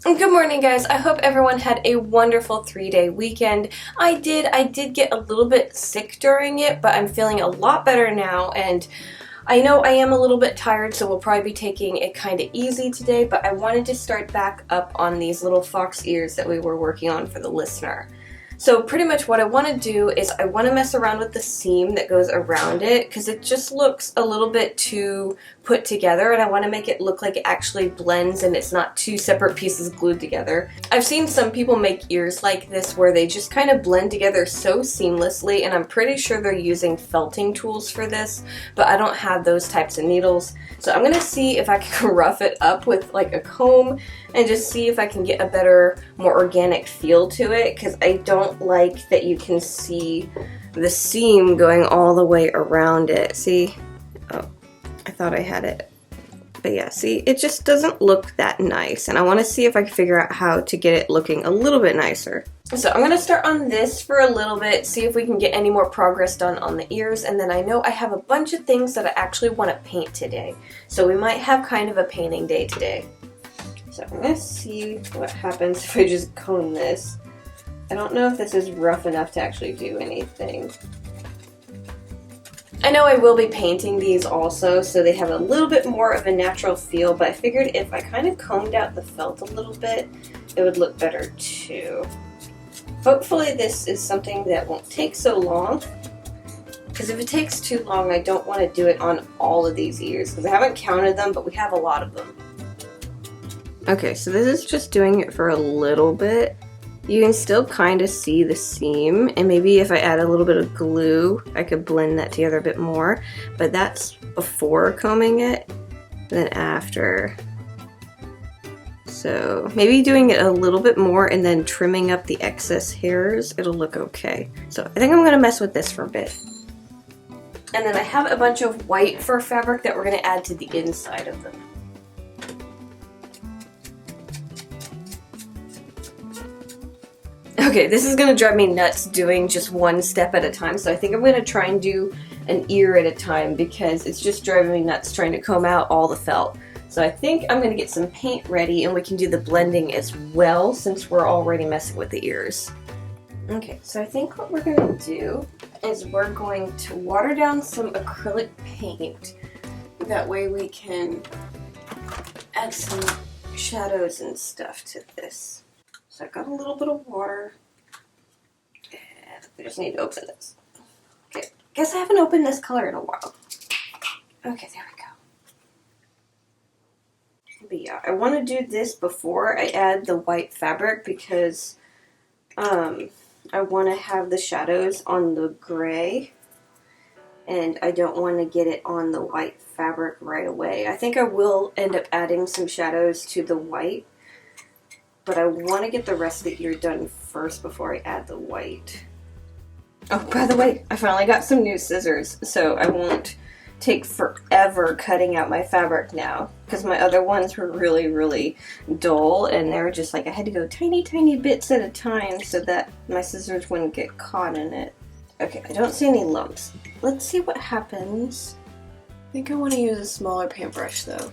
Good morning, guys. I hope everyone had a wonderful 3-day weekend. I did get a little bit sick during it, but I'm feeling a lot better now, and I know I am a little bit tired, so we'll probably be taking it kind of easy today, but I wanted to start back up on these little fox ears that we were working on for the listener. So pretty much what I want to do is I want to mess around with the seam that goes around it because it just looks a little bit too put together, and I want to make it look like it actually blends and it's not two separate pieces glued together. I've seen some people make ears like this where they just kind of blend together so seamlessly, and I'm pretty sure they're using felting tools for this, but I don't have those types of needles. So I'm going to see if I can rough it up with like a comb and just see if I can get a better, more organic feel to it, because I don't like that you can see the seam going all the way around it. See? Oh, I thought I had it. But yeah, see, it just doesn't look that nice, and I want to see if I can figure out how to get it looking a little bit nicer. So I'm going to start on this for a little bit, see if we can get any more progress done on the ears, and then I know I have a bunch of things that I actually want to paint today. So we might have kind of a painting day today. So I'm going to see what happens if I just comb this. I don't know if this is rough enough to actually do anything. I know I will be painting these also, so they have a little bit more of a natural feel, but I figured if I kind of combed out the felt a little bit, it would look better too. Hopefully this is something that won't take so long, because if it takes too long, I don't want to do it on all of these ears, because I haven't counted them, but we have a lot of them. Okay, so this is just doing it for a little bit. You can still kind of see the seam, and maybe if I add a little bit of glue, I could blend that together a bit more, but that's before combing it, and then after. So maybe doing it a little bit more and then trimming up the excess hairs, it'll look okay. So I think I'm gonna mess with this for a bit. And then I have a bunch of white fur fabric that we're gonna add to the inside of them. Okay, this is gonna drive me nuts doing just one step at a time, so I think I'm gonna try and do an ear at a time because it's just driving me nuts trying to comb out all the felt. So I think I'm gonna get some paint ready and we can do the blending as well since we're already messing with the ears. Okay, so I think what we're gonna do is we're going to water down some acrylic paint. That way we can add some shadows and stuff to this. So I've got a little bit of water, and I just need to open this. Okay, guess I haven't opened this color in a while. Okay, there we go. But yeah, I want to do this before I add the white fabric because I want to have the shadows on the gray, and I don't want to get it on the white fabric right away. I think I will end up adding some shadows to the white, but I want to get the rest of the ear done first before I add the white. Oh, by the way, I finally got some new scissors, so I won't take forever cutting out my fabric now, because my other ones were really, really dull, and they were just like, I had to go tiny, tiny bits at a time so that my scissors wouldn't get caught in it. Okay, I don't see any lumps. Let's see what happens. I think I want to use a smaller paintbrush though.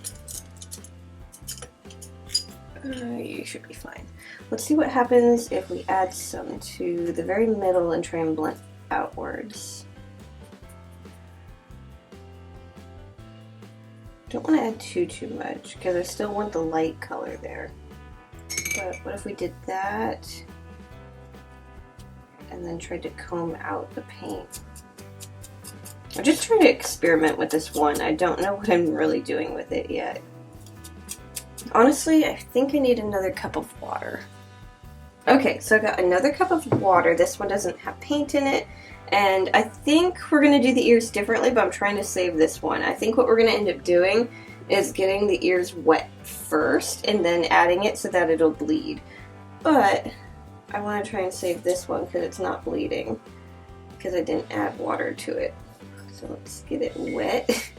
You should be fine. Let's see what happens if we add some to the very middle and try and blend outwards. Don't want to add too much because I still want the light color there. But what if we did that and then tried to comb out the paint? I'm just trying to experiment with this one. I don't know what I'm really doing with it yet. Honestly, I think I need another cup of water. Okay, so I got another cup of water. This one doesn't have paint in it, and I think we're going to do the ears differently, but I'm trying to save this one. I think what we're going to end up doing is getting the ears wet first and then adding it so that it'll bleed. But I want to try and save this one because it's not bleeding because I didn't add water to it. So let's get it wet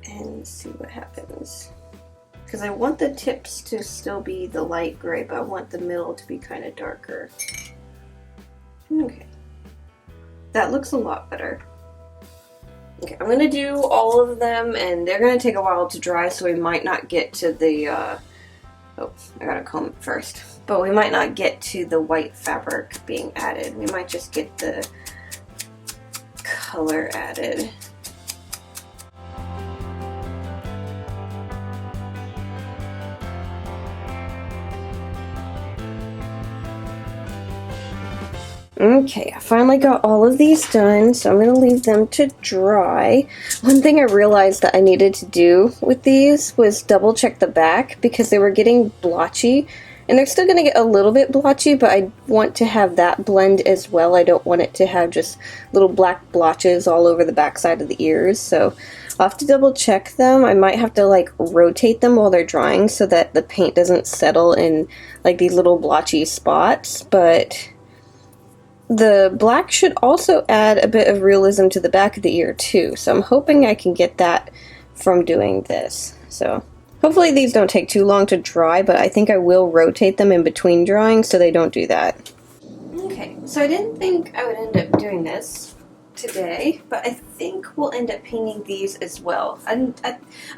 and see what happens. Because I want the tips to still be the light gray, but I want the middle to be kind of darker. Okay. That looks a lot better. Okay, I'm going to do all of them, and they're going to take a while to dry, so we might not get to the Oh, I gotta comb it first. But we might not get to the white fabric being added. We might just get the color added. Okay, I finally got all of these done, so I'm going to leave them to dry. One thing I realized that I needed to do with these was double check the back because they were getting blotchy. And they're still going to get a little bit blotchy, but I want to have that blend as well. I don't want it to have just little black blotches all over the backside of the ears, so I'll have to double check them. I might have to like rotate them while they're drying so that the paint doesn't settle in like these little blotchy spots, but the black should also add a bit of realism to the back of the ear too, so I'm hoping I can get that from doing this. So hopefully these don't take too long to dry, but I think I will rotate them in between drying so they don't do that. Okay, so I didn't think I would end up doing this today, but I think we'll end up painting these as well. I'm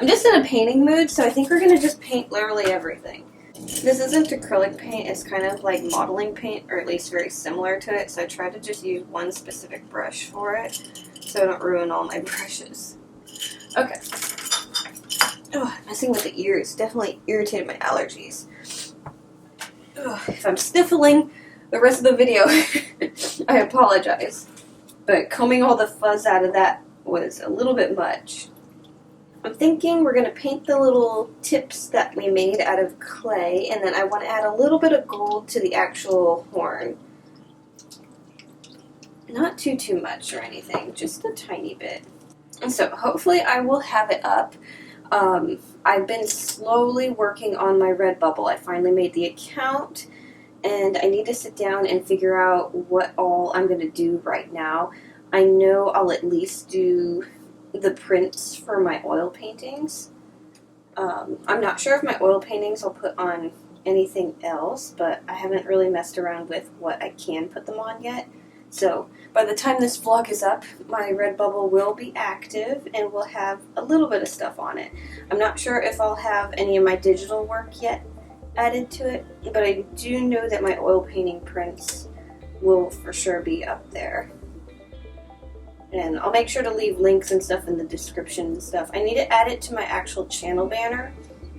just in a painting mood, so I think we're going to just paint literally everything. This isn't acrylic paint, it's kind of like modeling paint, or at least very similar to it, so I tried to just use one specific brush for it, so I don't ruin all my brushes. Okay. Oh, messing with the ears definitely irritated my allergies. Oh, if I'm sniffling the rest of the video, I apologize. But combing all the fuzz out of that was a little bit much. I'm thinking we're going to paint the little tips that we made out of clay, and then I want to add a little bit of gold to the actual horn. Not too much or anything, just a tiny bit. And so hopefully I will have it up. I've been slowly working on my Redbubble. I finally made the account, and I need to sit down and figure out what all I'm going to do right now. I know I'll at least do the prints for my oil paintings. I'm not sure if my oil paintings I'll put on anything else, but I haven't really messed around with what I can put them on yet. So by the time this vlog is up, my Redbubble will be active and will have a little bit of stuff on it. I'm not sure if I'll have any of my digital work yet added to it, but I do know that my oil painting prints will for sure be up there. And I'll make sure to leave links and stuff in the description and stuff. I need to add it to my actual channel banner,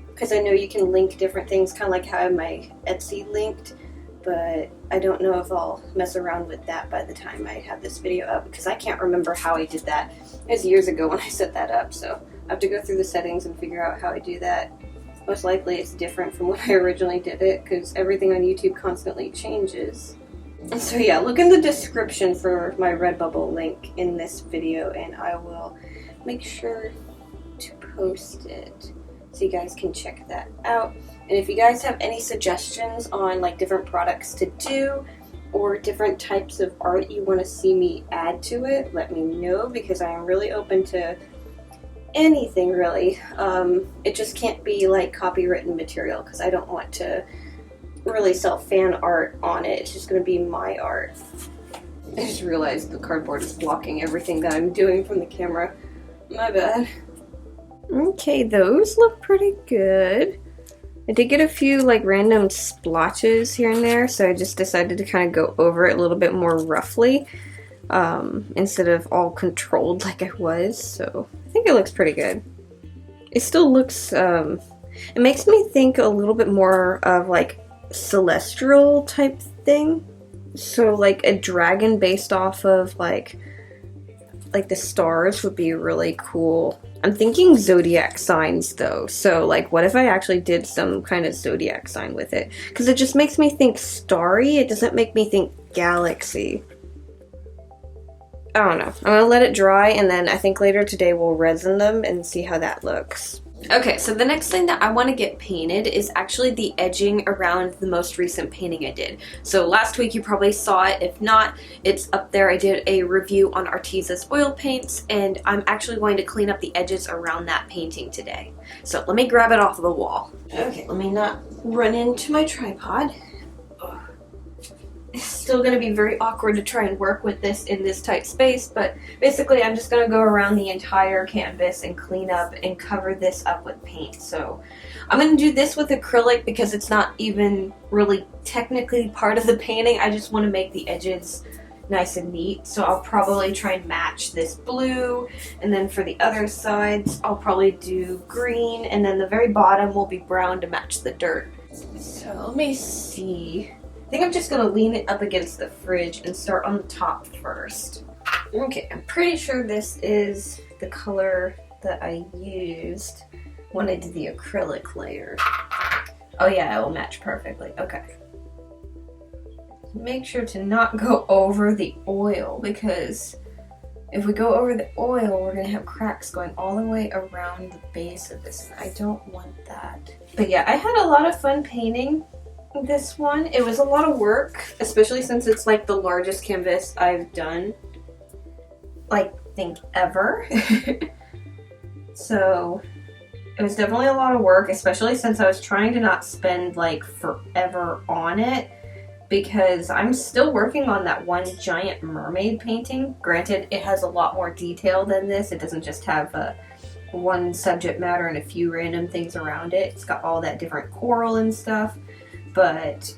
because I know you can link different things, kind of like how I have my Etsy linked, but I don't know if I'll mess around with that by the time I have this video up, because I can't remember how I did that. It was years ago when I set that up, so I have to go through the settings and figure out how I do that. Most likely it's different from when I originally did it, because everything on YouTube constantly changes. And so yeah, look in the description for my Redbubble link in this video, and I will make sure to post it so you guys can check that out. And if you guys have any suggestions on like different products to do or different types of art you want to see me add to it, let me know, because I am really open to anything really. It just can't be like copywritten material, because I don't want to really sell fan art on it. It's just going to be my art. I just realized the cardboard is blocking everything that I'm doing from the camera. My bad. Okay, those look pretty good. I did get a few like random splotches here and there, so I just decided to kind of go over it a little bit more roughly instead of all controlled like I was, so I think it looks pretty good. It still looks, it makes me think a little bit more of like celestial type thing, so like a dragon based off of like the stars would be really cool. I'm thinking zodiac signs though, so like what if I actually did some kind of zodiac sign with it, because it just makes me think starry. It doesn't make me think galaxy. I don't know. I'm gonna let it dry, and then I think later today we'll resin them and see how that looks. Okay, so the next thing that I want to get painted is actually the edging around the most recent painting I did. So last week you probably saw it. If not, it's up there. I did a review on Arteza's oil paints, and I'm actually going to clean up the edges around that painting today. So let me grab it off of the wall. Okay, let me not run into my tripod. It's still going to be very awkward to try and work with this in this tight space, but basically I'm just going to go around the entire canvas and clean up and cover this up with paint. So I'm going to do this with acrylic because it's not even really technically part of the painting. I just want to make the edges nice and neat. So I'll probably try and match this blue, and then for the other sides I'll probably do green, and then the very bottom will be brown to match the dirt. So let me see. I think I'm just going to lean it up against the fridge and start on the top first. Okay, I'm pretty sure this is the color that I used when I did the acrylic layer. Oh yeah, it will match perfectly. Okay. Make sure to not go over the oil, because if we go over the oil, we're going to have cracks going all the way around the base of this. I don't want that. But yeah, I had a lot of fun painting this one. It was a lot of work, especially since it's like the largest canvas I've done, like, think ever. So it was definitely a lot of work, especially since I was trying to not spend like forever on it, because I'm still working on that one giant mermaid painting. Granted, it has a lot more detail than this. It doesn't just have one subject matter and a few random things around it. It's got all that different coral and stuff. But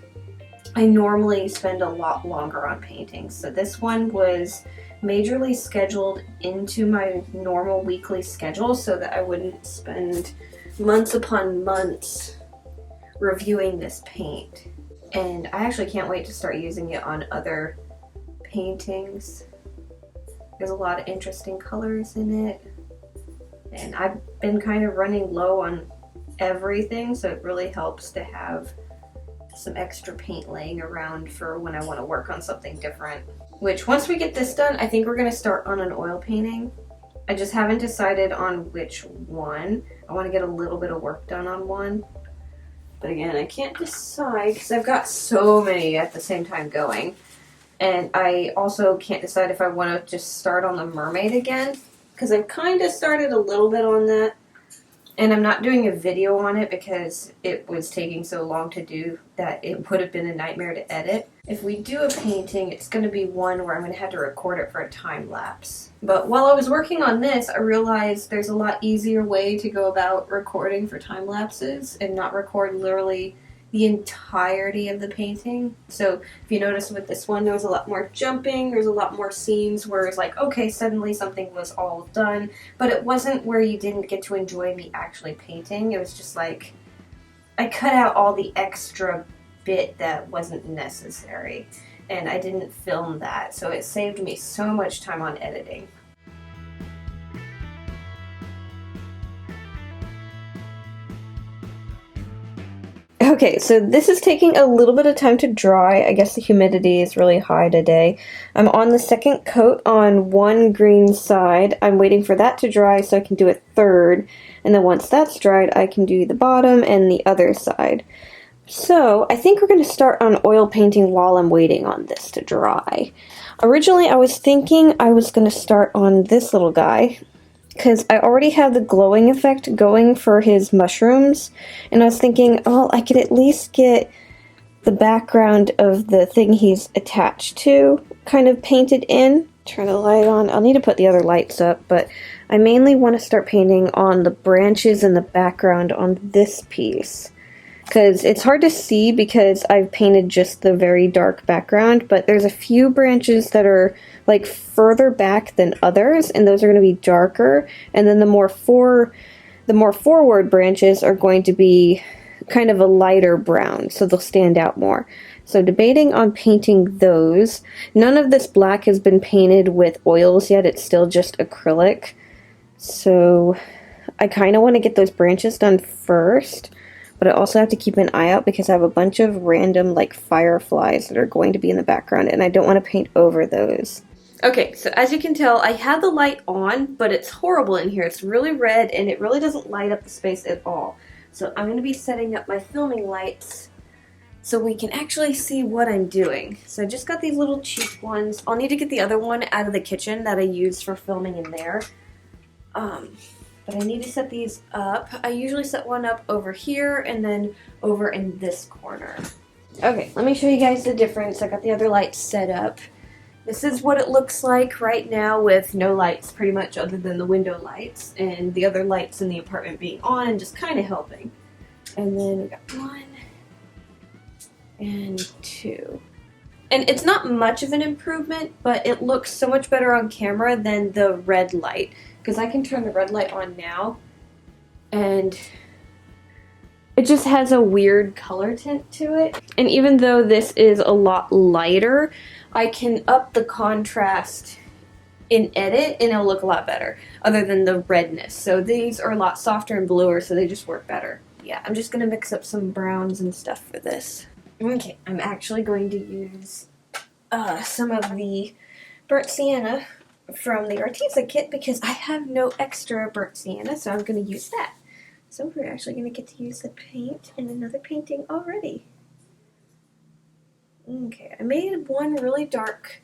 I normally spend a lot longer on paintings. So this one was majorly scheduled into my normal weekly schedule so that I wouldn't spend months upon months reviewing this paint. And I actually can't wait to start using it on other paintings. There's a lot of interesting colors in it. And I've been kind of running low on everything, so it really helps to have some extra paint laying around for when I want to work on something different. Which, once we get this done, I think we're going to start on an oil painting. I just haven't decided on which one. I want to get a little bit of work done on one. But again, I can't decide because I've got so many at the same time going. And I also can't decide if I want to just start on the mermaid again, because I've kind of started a little bit on that. And I'm not doing a video on it because it was taking so long to do that it would have been a nightmare to edit. If we do a painting, it's going to be one where I'm going to have to record it for a time lapse. But while I was working on this, I realized there's a lot easier way to go about recording for time lapses and not record literally the entirety of the painting. So if you notice with this one, there was a lot more jumping, there's a lot more scenes where it's like, okay, suddenly something was all done, but it wasn't where you didn't get to enjoy me actually painting. It was just like, I cut out all the extra bit that wasn't necessary, and I didn't film that, so it saved me so much time on editing. Okay, so this is taking a little bit of time to dry. I guess the humidity is really high today. I'm on the second coat on one green side. I'm waiting for that to dry so I can do a third. And then once that's dried, I can do the bottom and the other side. So I think we're going to start on oil painting while I'm waiting on this to dry. Originally, I was thinking I was going to start on this little guy, because I already have the glowing effect going for his mushrooms, and I was thinking, oh, I could at least get the background of the thing he's attached to kind of painted in. Turn the light on. I'll need to put the other lights up, but I mainly want to start painting on the branches in the background on this piece, because it's hard to see because I've painted just the very dark background, but there's a few branches that are like further back than others, and those are going to be darker, and then the more forward branches are going to be kind of a lighter brown, so they'll stand out more. So debating on painting those. None of this black has been painted with oils yet, it's still just acrylic. So I kind of want to get those branches done first, but I also have to keep an eye out because I have a bunch of random like fireflies that are going to be in the background, and I don't want to paint over those. Okay, so as you can tell, I have the light on, but it's horrible in here. It's really red, and it really doesn't light up the space at all. So I'm going to be setting up my filming lights so we can actually see what I'm doing. So I just got these little cheap ones. I'll need to get the other one out of the kitchen that I used for filming in there. But I need to set these up. I usually set one up over here and then over in this corner. Okay, let me show you guys the difference. I got the other lights set up. This is what it looks like right now with no lights pretty much other than the window lights and the other lights in the apartment being on and just kind of helping. And then we got 1 and 2. And it's not much of an improvement, but it looks so much better on camera than the red light. Because I can turn the red light on now and it just has a weird color tint to it. And even though this is a lot lighter, I can up the contrast in edit and it'll look a lot better, other than the redness. So these are a lot softer and bluer, so they just work better. Yeah, I'm just gonna mix up some browns and stuff for this. Okay, I'm actually going to use some of the burnt sienna from the Arteza kit because I have no extra burnt sienna, so I'm gonna use that. So we're actually gonna get to use the paint in another painting already. Okay, I made one really dark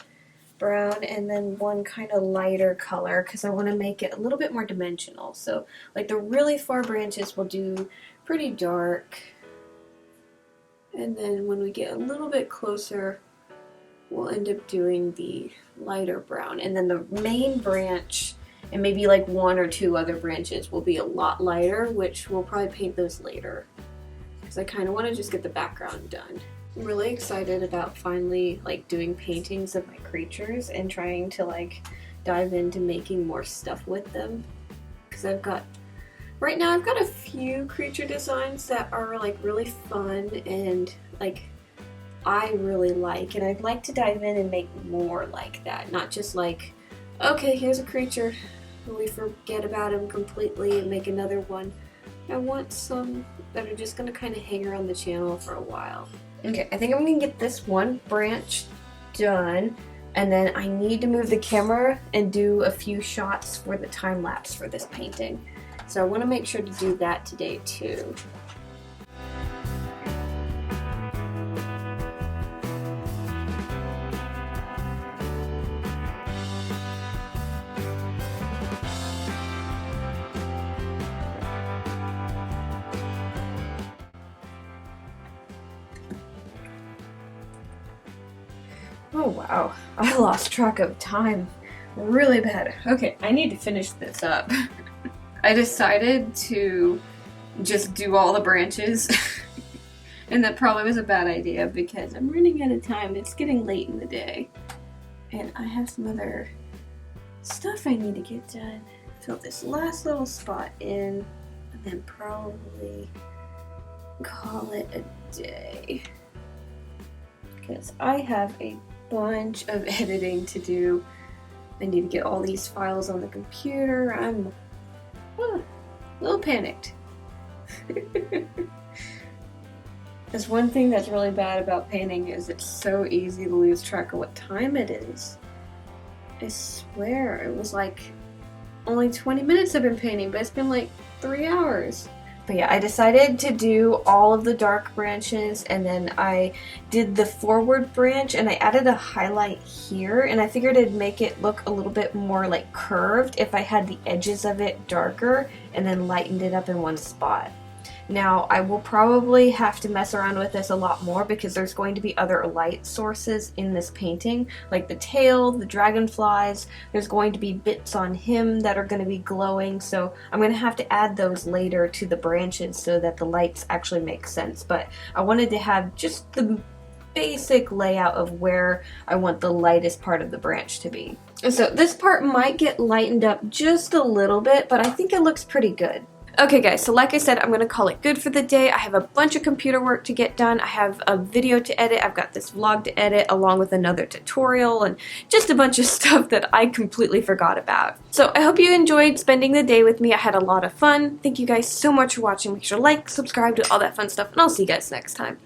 brown and then one kind of lighter color because I want to make it a little bit more dimensional. So like the really far branches will do pretty dark, and then when we get a little bit closer we'll end up doing the lighter brown, and then the main branch and maybe like 1 or 2 other branches will be a lot lighter, which we'll probably paint those later because I kind of want to just get the background done. I'm really excited about finally like doing paintings of my creatures and trying to like dive into making more stuff with them, because right now I've got a few creature designs that are like really fun and like I really like, and I'd like to dive in and make more like that, not just like, okay, here's a creature and we forget about him completely and make another one. I want some that are just going to kind of hang around the channel for a while. Okay, I think I'm going to get this one branch done, and then I need to move the camera and do a few shots for the time lapse for this painting. So I want to make sure to do that today too. Oh wow, I lost track of time really bad. Okay, I need to finish this up. I decided to just do all the branches and that probably was a bad idea because I'm running out of time. It's getting late in the day and I have some other stuff I need to get done. Fill this last little spot in and then probably call it a day because I have a bunch of editing to do. I need to get all these files on the computer. I'm a little panicked. There's one thing that's really bad about painting is it's so easy to lose track of what time it is. I swear it was like only 20 minutes I've been painting, but it's been like 3 hours. But yeah, I decided to do all of the dark branches, and then I did the forward branch and I added a highlight here, and I figured it'd make it look a little bit more like curved if I had the edges of it darker and then lightened it up in one spot. Now, I will probably have to mess around with this a lot more because there's going to be other light sources in this painting, like the tail, the dragonflies. There's going to be bits on him that are going to be glowing, so I'm going to have to add those later to the branches so that the lights actually make sense. But I wanted to have just the basic layout of where I want the lightest part of the branch to be. So this part might get lightened up just a little bit, but I think it looks pretty good. Okay guys, so like I said, I'm going to call it good for the day. I have a bunch of computer work to get done. I have a video to edit. I've got this vlog to edit along with another tutorial and just a bunch of stuff that I completely forgot about. So I hope you enjoyed spending the day with me. I had a lot of fun. Thank you guys so much for watching. Make sure to like, subscribe, do all that fun stuff, and I'll see you guys next time.